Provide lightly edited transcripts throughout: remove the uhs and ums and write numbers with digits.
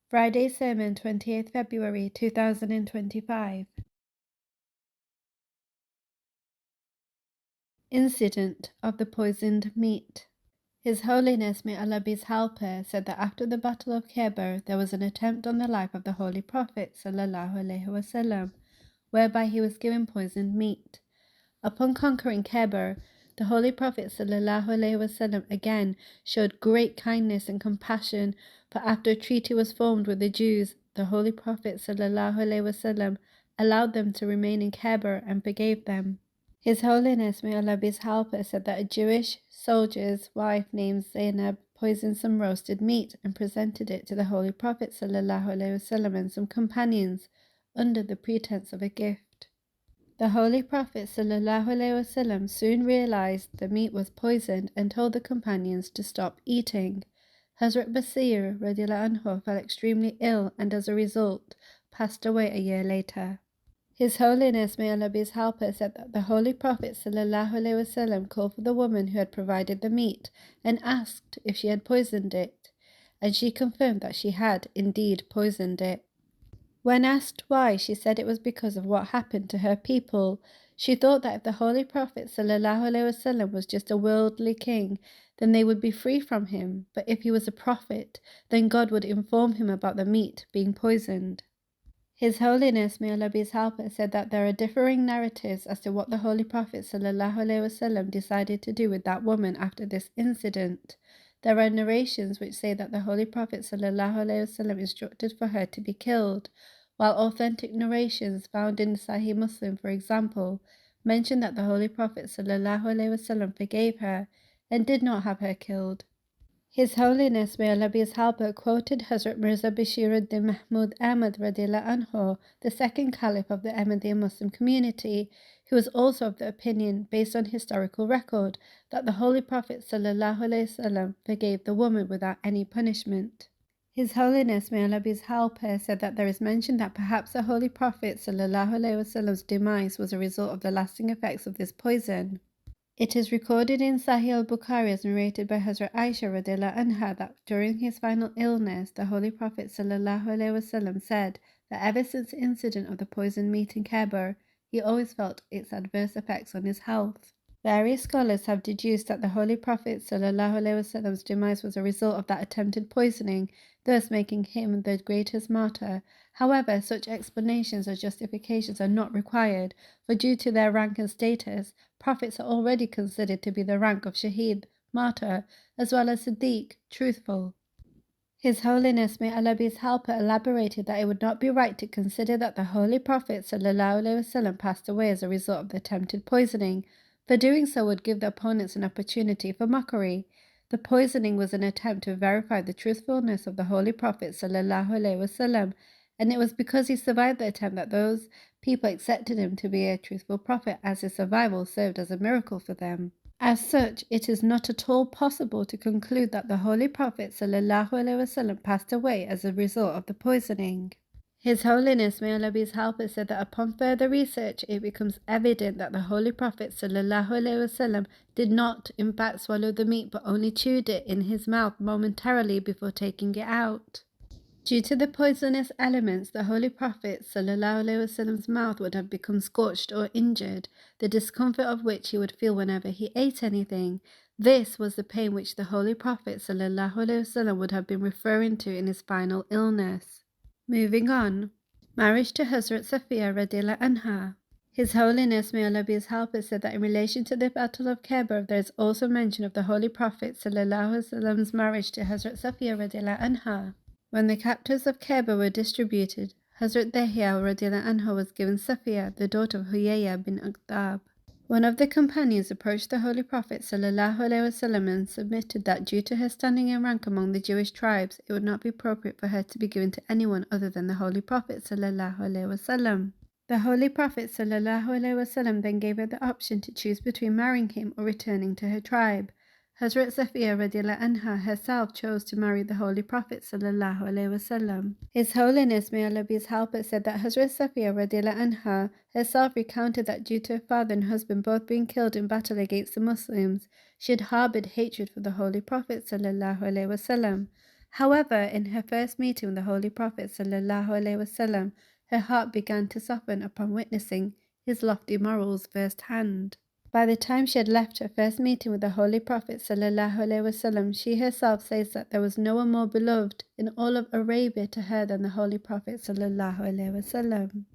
Friday Sermon, 28th February 2025. Incident of the poisoned meat. His Holiness, may Allah be his helper, said that after the Battle of Khyber there was an attempt on the life of the Holy Prophet ﷺ, whereby he was given poisoned meat. Upon conquering Khyber, the Holy Prophet ﷺ again showed great kindness and compassion, for after a treaty was formed with the Jews, the Holy Prophet ﷺ allowed them to remain in Khyber and forgave them. His Holiness, may Allah be his helper, said that a Jewish soldier's wife named Zainab poisoned some roasted meat and presented it to the Holy Prophet ﷺ and some companions under the pretense of a gift. The Holy Prophet ﷺ soon realized the meat was poisoned and told the companions to stop eating. Hazrat Basir radiallahu anhu fell extremely ill and as a result passed away a year later. His Holiness, may Allah be his helper, said that the Holy Prophet ﷺ called for the woman who had provided the meat and asked if she had poisoned it, and she confirmed that she had indeed poisoned it. When asked why, she said it was because of what happened to her people. She thought that if the Holy Prophet ﷺ was just a worldly king, then they would be free from him, but if he was a prophet, then God would inform him about the meat being poisoned. His Holiness, may Allah be his helper, said that there are differing narratives as to what the Holy Prophet ﷺ decided to do with that woman after this incident. There are narrations which say that the Holy Prophet ﷺ instructed for her to be killed, while authentic narrations found in Sahih Muslim, for example, mention that the Holy Prophet ﷺ forgave her and did not have her killed. His Holiness, may Allah be his helper, quoted Hazrat Mirza Bashiruddin Mahmud Ahmad radiallahu anhu, the second Caliph of the Ahmadiyya Muslim community, who was also of the opinion, based on historical record, that the Holy Prophet ﷺ forgave the woman without any punishment. His Holiness, may Allah be his helper, said that there is mention that perhaps the Holy Prophet ﷺ's demise was a result of the lasting effects of this poison. It is recorded in Sahih al-Bukhari as narrated by Hazrat Aisha radiallahu anha that during his final illness, the Holy Prophet ﷺ said that ever since the incident of the poisoned meat in Khyber, he always felt its adverse effects on his health. Various scholars have deduced that the Holy Prophet ﷺ's demise was a result of that attempted poisoning, thus making him the greatest martyr. However, such explanations or justifications are not required, for due to their rank and status, prophets are already considered to be the rank of Shaheed, martyr, as well as Siddiq, truthful. His Holiness, may Allah be his helper, elaborated that it would not be right to consider that the Holy Prophet ﷺ passed away as a result of the attempted poisoning, for doing so would give the opponents an opportunity for mockery. The poisoning was an attempt to verify the truthfulness of the Holy Prophet ﷺ, and it was because he survived the attempt that those people accepted him to be a truthful prophet, as his survival served as a miracle for them. As such, it is not at all possible to conclude that the Holy Prophet ﷺ passed away as a result of the poisoning. His Holiness, may Allah be his helper, said that upon further research it becomes evident that the Holy Prophet ﷺ did not in fact swallow the meat but only chewed it in his mouth momentarily before taking it out. Due to the poisonous elements, the Holy Prophet ﷺ's mouth would have become scorched or injured, the discomfort of which he would feel whenever he ate anything. This was the pain which the Holy Prophet ﷺ would have been referring to in his final illness. Moving on. Marriage to Hazrat Safiya radiallahu anha. His Holiness, may Allah be his helper, said that in relation to the Battle of Khyber, there is also mention of the Holy Prophet ﷺ's marriage to Hazrat Safiya radiallahu anha. When the captives of Khyber were distributed, Hazrat Dahya radiallahu anha was given Safiya, the daughter of Huyayya bin Akhtab. One of the companions approached the Holy Prophet ﷺ and submitted that due to her standing in rank among the Jewish tribes, it would not be appropriate for her to be given to anyone other than the Holy Prophet ﷺ. The Holy Prophet ﷺ then gave her the option to choose between marrying him or returning to her tribe. Hazrat Safiya radiallahu anha herself chose to marry the Holy Prophet ﷺ. His Holiness, may Allah be his helper, said that Hazrat Safiya radiallahu anha herself recounted that due to her father and husband both being killed in battle against the Muslims, she had harbored hatred for the Holy Prophet ﷺ. However, in her first meeting with the Holy Prophet ﷺ, her heart began to soften upon witnessing his lofty morals firsthand. By the time she had left her first meeting with the Holy Prophet ﷺ, she herself says that there was no one more beloved in all of Arabia to her than the Holy Prophet ﷺ.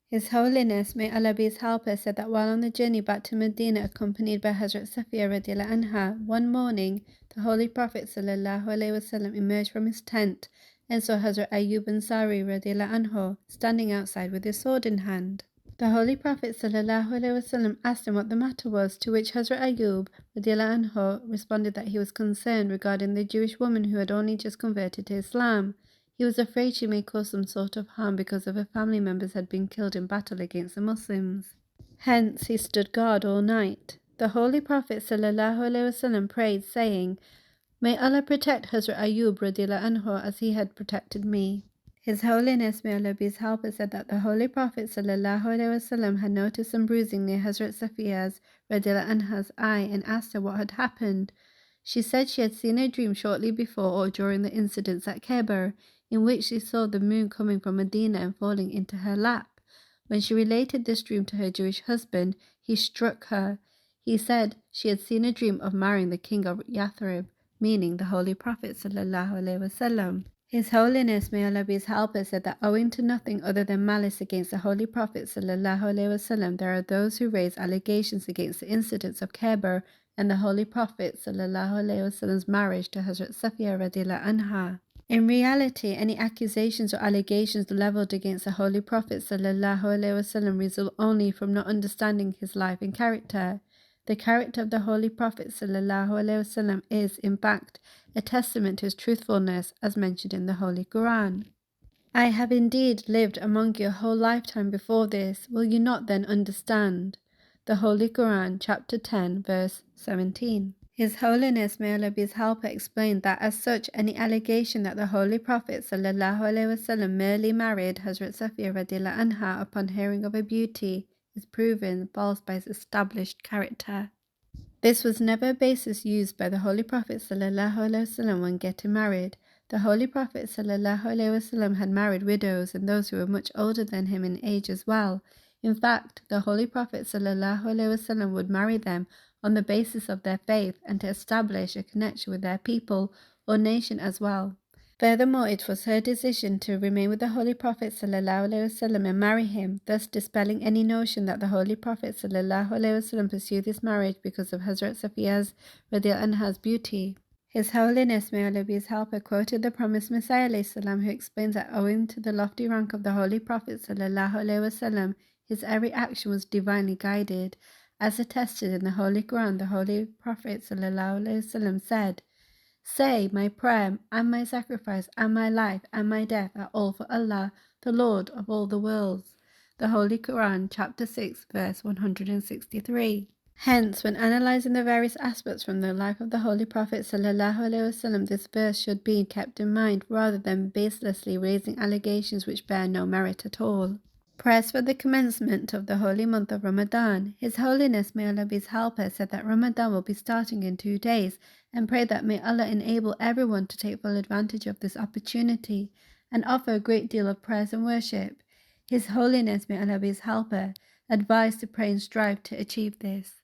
His Holiness, may Allah be his helper, said that while on the journey back to Medina accompanied by Hazrat Safiya radiallahu anha, one morning the Holy Prophet ﷺ emerged from his tent and saw Hazrat Ayyub Ansari radiallahu anhu standing outside with his sword in hand. The Holy Prophet ﷺ asked him what the matter was, to which Hazrat Ayyub radiallahu anhu responded that he was concerned regarding the Jewish woman who had only just converted to Islam. He was afraid she may cause some sort of harm because of her family members had been killed in battle against the Muslims. Hence he stood guard all night. The Holy Prophet ﷺ prayed, saying, "May Allah protect Hazrat Ayyub radiallahu anhu as he had protected me." His Holiness, may Allah be his helper, said that the Holy Prophet ﷺ had noticed some bruising near Hazrat Safiya's radiallahu anha's eye and asked her what had happened. She said she had seen a dream shortly before or during the incidents at Khyber, in which she saw the moon coming from Medina and falling into her lap. When she related this dream to her Jewish husband, he struck her. He said she had seen a dream of marrying the king of Yathrib, meaning the Holy Prophet ﷺ. His Holiness, may Allah be his helper, said that owing to nothing other than malice against the Holy Prophet ﷺ, there are those who raise allegations against the incidents of Khyber and the Holy Prophet ﷺ's marriage to Hazrat Safiya radiallahu anha. In reality, any accusations or allegations leveled against the Holy Prophet ﷺ result only from not understanding his life and character. The character of the Holy Prophet ﷺ is, in fact, a testament to his truthfulness, as mentioned in the Holy Quran. "I have indeed lived among you a whole lifetime before this. Will you not then understand?" The Holy Quran, chapter 10, verse 17. His Holiness, may Allah be his helper, explained that as such, any allegation that the Holy Prophet ﷺ merely married Hazrat Safiya radiallahu anha upon hearing of her beauty is proven false by his established character. This was never a basis used by the Holy Prophet ﷺ when getting married. The Holy Prophet ﷺ had married widows and those who were much older than him in age as well. In fact, the Holy Prophet ﷺ would marry them on the basis of their faith and to establish a connection with their people or nation as well. Furthermore, it was her decision to remain with the Holy Prophet ﷺ and marry him, thus dispelling any notion that the Holy Prophet ﷺ pursued this marriage because of Hazrat Safiya's radiallahu anha's beauty. His Holiness, may Allah be his helper, quoted the promised Messiah ﷺ, who explains that owing to the lofty rank of the Holy Prophet ﷺ, his every action was divinely guided. As attested in the Holy Quran, the Holy Prophet ﷺ said, "Say, my prayer and my sacrifice and my life and my death are all for Allah, the Lord of all the worlds." The Holy Quran, chapter 6, verse 163. Hence, when analyzing the various aspects from the life of the Holy Prophet ﷺ, this verse should be kept in mind rather than baselessly raising allegations which bear no merit at all. Prayers for the commencement of the holy month of Ramadan. His Holiness, may Allah be his helper, said that Ramadan will be starting in 2 days and prayed that may Allah enable everyone to take full advantage of this opportunity and offer a great deal of prayers and worship. His Holiness, may Allah be his helper, advised to pray and strive to achieve this.